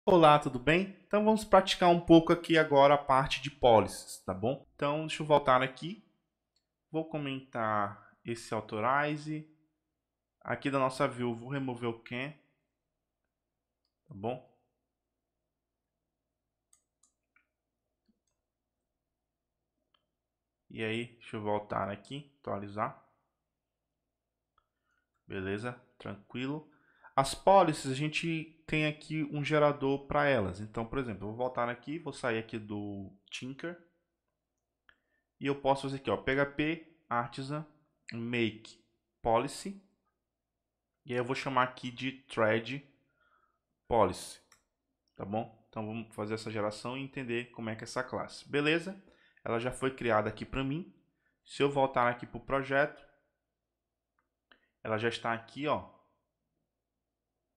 Olá, tudo bem? Então vamos praticar um pouco aqui agora a parte de policies, tá bom? Então deixa eu voltar aqui, vou comentar esse authorize, aqui da nossa view vou remover o can, tá bom? E aí, deixa eu voltar aqui, atualizar, beleza, tranquilo. As policies a gente tem aqui um gerador para elas, então por exemplo, eu vou voltar aqui, vou sair aqui do Tinker, e eu posso fazer aqui, ó, PHP artisan make policy. E aí eu vou chamar aqui de thread policy, tá bom? Então vamos fazer essa geração e entender como é que é essa classe. Beleza? Ela já foi criada aqui para mim. Se eu voltar aqui para o projeto, ela já está aqui, ó,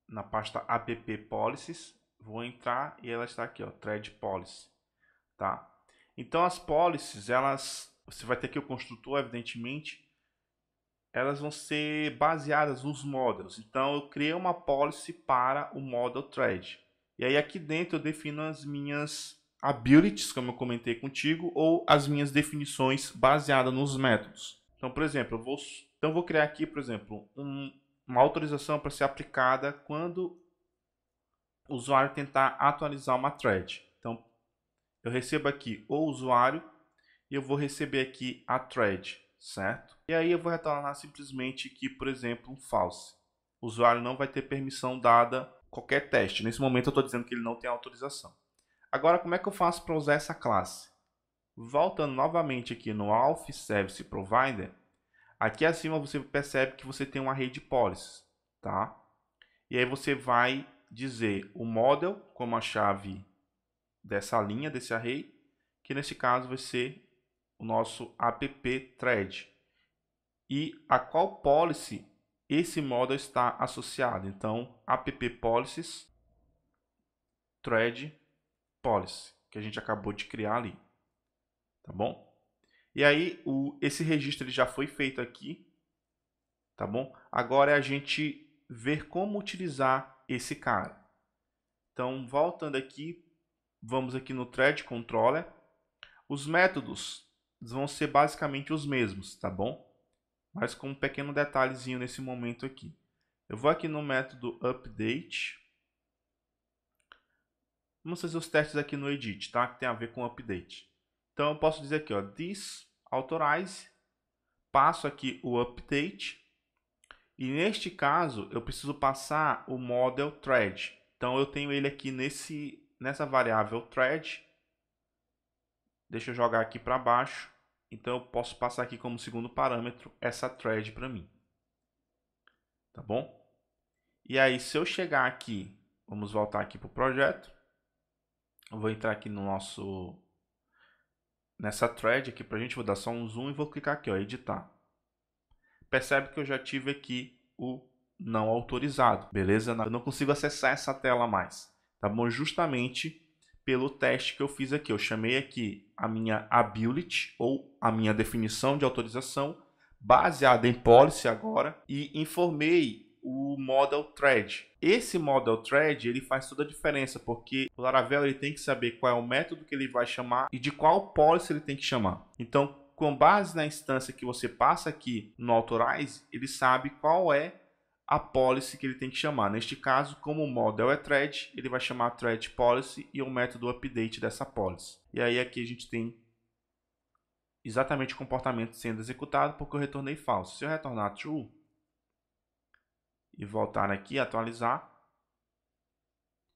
na pasta app policies. Vou entrar e ela está aqui, ó, thread policy, tá? Então as policies, você vai ter aqui o construtor, evidentemente, elas vão ser baseadas nos models. Então eu criei uma policy para o model thread. E aí aqui dentro eu defino as minhas abilities, como eu comentei contigo, ou as minhas definições baseadas nos métodos. Então, por exemplo, eu vou criar aqui, por exemplo, uma autorização para ser aplicada quando o usuário tentar atualizar uma thread. Então, eu recebo aqui o usuário e eu vou receber aqui a thread, certo? E aí eu vou retornar simplesmente aqui, por exemplo, um false. O usuário não vai ter permissão dada qualquer teste. Nesse momento eu estou dizendo que ele não tem autorização. Agora, como é que eu faço para usar essa classe? Voltando novamente aqui no Auth Service Provider, aqui acima você percebe que você tem uma array de policies, tá? E aí você vai dizer o model como a chave dessa linha, desse array, que nesse caso vai ser o nosso app thread e a qual policy esse model está associado. Então, app policies thread policy, que a gente acabou de criar ali, tá bom? E aí, esse registro ele já foi feito aqui, tá bom? Agora é a gente ver como utilizar esse cara. Então, voltando aqui, vamos aqui no thread controller. Os métodos vão ser basicamente os mesmos, tá bom? Mas com um pequeno detalhezinho nesse momento aqui. Eu vou aqui no método update. Vamos fazer os testes aqui no edit, tá? Que tem a ver com update. Então eu posso dizer aqui, ó, this authorize, passo aqui o update. E neste caso, eu preciso passar o model thread. Então eu tenho ele aqui nessa variável thread. Deixa eu jogar aqui para baixo. Então eu posso passar aqui como segundo parâmetro essa thread para mim. Tá bom? E aí, se eu chegar aqui, vamos voltar aqui para o projeto. Eu vou entrar aqui nessa thread aqui para a gente, vou dar só um zoom e vou clicar aqui, ó, editar. Percebe que eu já tive aqui o não autorizado, beleza? Eu não consigo acessar essa tela mais, tá bom? Justamente pelo teste que eu fiz aqui. Eu chamei aqui a minha ability ou a minha definição de autorização baseada em policy agora e informei o model thread. Esse model thread ele faz toda a diferença porque o Laravel ele tem que saber qual é o método que ele vai chamar e de qual policy ele tem que chamar. Então, com base na instância que você passa aqui no authorize, ele sabe qual é a policy que ele tem que chamar. Neste caso, como o model é thread, ele vai chamar thread policy e o método update dessa policy. E aí aqui a gente tem exatamente o comportamento sendo executado porque eu retornei falso. Se eu retornar true e voltar aqui e atualizar,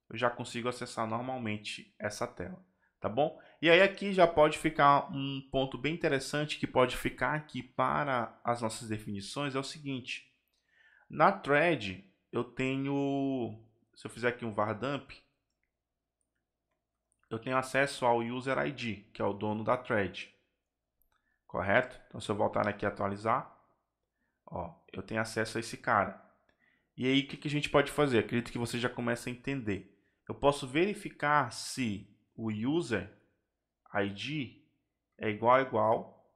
eu já consigo acessar normalmente essa tela, tá bom? E aí aqui já pode ficar um ponto bem interessante que pode ficar aqui para as nossas definições, é o seguinte. Na thread, eu tenho, se eu fizer aqui um var dump, eu tenho acesso ao user ID, que é o dono da thread, correto? Então, se eu voltar aqui e atualizar, ó, eu tenho acesso a esse cara. E aí, o que a gente pode fazer? Acredito que você já começa a entender. Eu posso verificar se o user ID é igual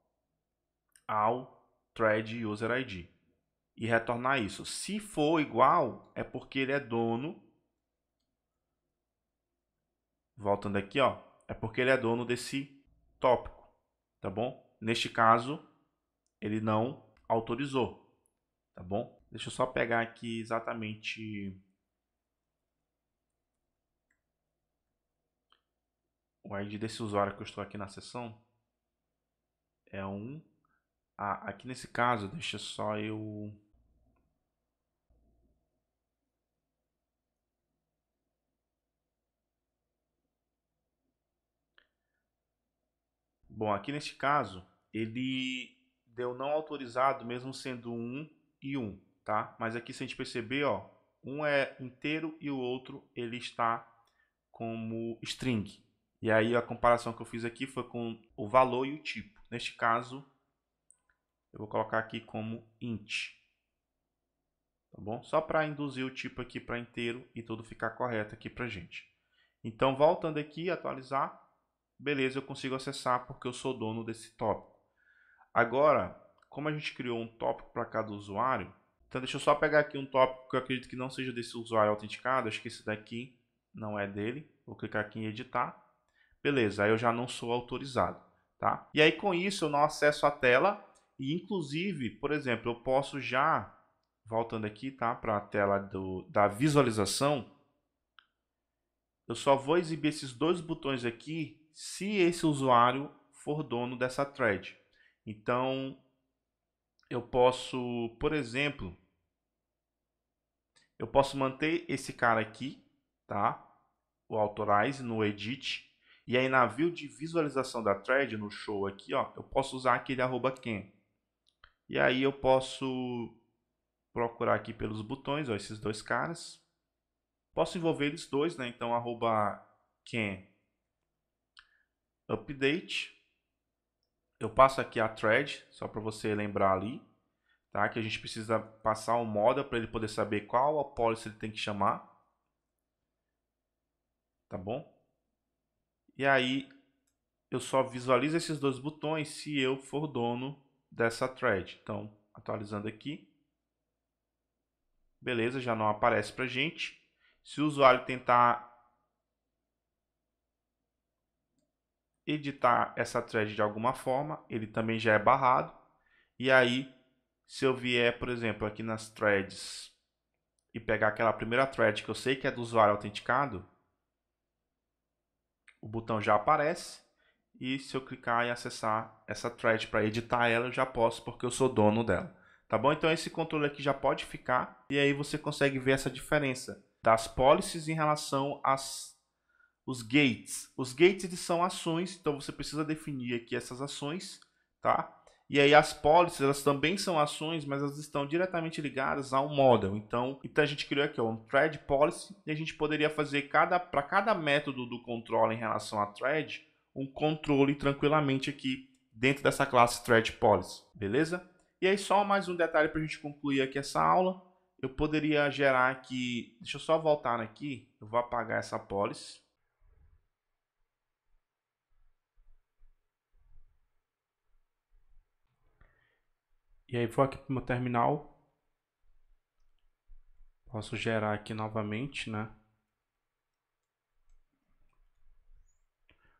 ao thread user ID e retornar isso. Se for igual, é porque ele é dono voltando aqui, ó, é porque ele é dono desse tópico, tá bom? Neste caso, ele não autorizou, tá bom? Deixa eu só pegar aqui exatamente o ID desse usuário que eu estou aqui na sessão. É um... Ah, aqui nesse caso, deixa só eu... Bom, aqui neste caso, ele deu não autorizado mesmo sendo 1 e 1, tá? Mas aqui se a gente perceber, ó, um é inteiro e o outro ele está como string. E aí a comparação que eu fiz aqui foi com o valor e o tipo. Neste caso, eu vou colocar aqui como int. Tá bom? Só para induzir o tipo aqui para inteiro e tudo ficar correto aqui pra gente. Então, voltando aqui, atualizar. Beleza, eu consigo acessar porque eu sou dono desse tópico. Agora, como a gente criou um tópico para cada usuário, então deixa eu só pegar aqui um tópico que eu acredito que não seja desse usuário autenticado. Acho que esse daqui não é dele. Vou clicar aqui em editar. Beleza, aí eu já não sou autorizado, tá? E aí com isso eu não acesso a tela e inclusive, por exemplo, eu posso já, voltando aqui, tá, para a tela da visualização, eu só vou exibir esses dois botões aqui se esse usuário for dono dessa thread. Então, eu posso, por exemplo, eu posso manter esse cara aqui, tá? O authorize no edit. E aí na view de visualização da thread, no show aqui, ó, eu posso usar aquele @ken. E aí eu posso procurar aqui pelos botões, ó, esses dois caras. Posso envolver eles dois, né? Então @ken update. Eu passo aqui a thread, só para você lembrar ali, tá? Que a gente precisa passar um model para ele poder saber qual a policy ele tem que chamar. Tá bom? E aí eu só visualizo esses dois botões se eu for dono dessa thread. Então, atualizando aqui. Beleza, já não aparece pra gente. Se o usuário tentar editar essa thread de alguma forma, ele também já é barrado. E aí, se eu vier, por exemplo, aqui nas threads e pegar aquela primeira thread que eu sei que é do usuário autenticado, o botão já aparece. E se eu clicar e acessar essa thread para editar ela, eu já posso porque eu sou dono dela. Tá bom? Então esse controle aqui já pode ficar e aí você consegue ver essa diferença das policies em relação os gates. Os gates eles são ações, então você precisa definir aqui essas ações, tá? E aí as policies elas também são ações, mas elas estão diretamente ligadas ao model. Então a gente criou aqui ó, um thread policy e a gente poderia fazer para cada método do controle em relação a thread um controle tranquilamente aqui dentro dessa classe thread policy, beleza? E aí só mais um detalhe para a gente concluir aqui essa aula. Eu poderia gerar aqui, deixa eu só voltar aqui, eu vou apagar essa policy. E aí vou aqui para o meu terminal. Posso gerar aqui novamente, né?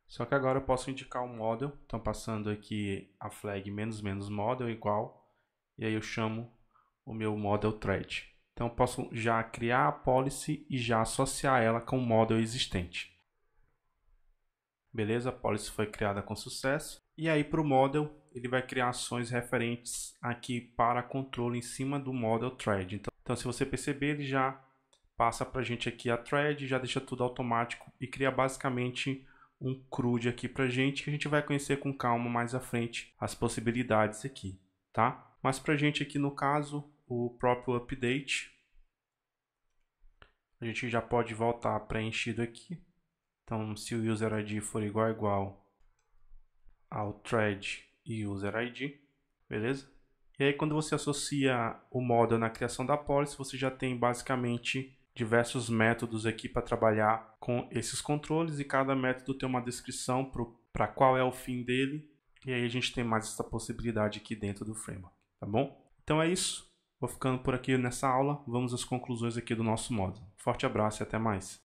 Só que agora eu posso indicar um model. Então passando aqui a flag --model igual. E aí eu chamo o meu model thread. Então eu posso já criar a policy e já associar ela com o model existente. Beleza, a policy foi criada com sucesso. E aí para o model, ele vai criar ações referentes aqui para controle em cima do model thread. Então se você perceber, ele já passa para a gente aqui a thread, já deixa tudo automático e cria basicamente um CRUD aqui para a gente, que a gente vai conhecer com calma mais à frente as possibilidades aqui, tá? Mas para a gente aqui no caso, o próprio update, a gente já pode voltar preenchido aqui. Então, se o user ID for igual ao thread e user ID, beleza? E aí quando você associa o model na criação da policy, você já tem basicamente diversos métodos aqui para trabalhar com esses controles e cada método tem uma descrição para qual é o fim dele. E aí a gente tem mais essa possibilidade aqui dentro do framework, tá bom? Então é isso. Vou ficando por aqui nessa aula. Vamos às conclusões aqui do nosso módulo. Forte abraço e até mais.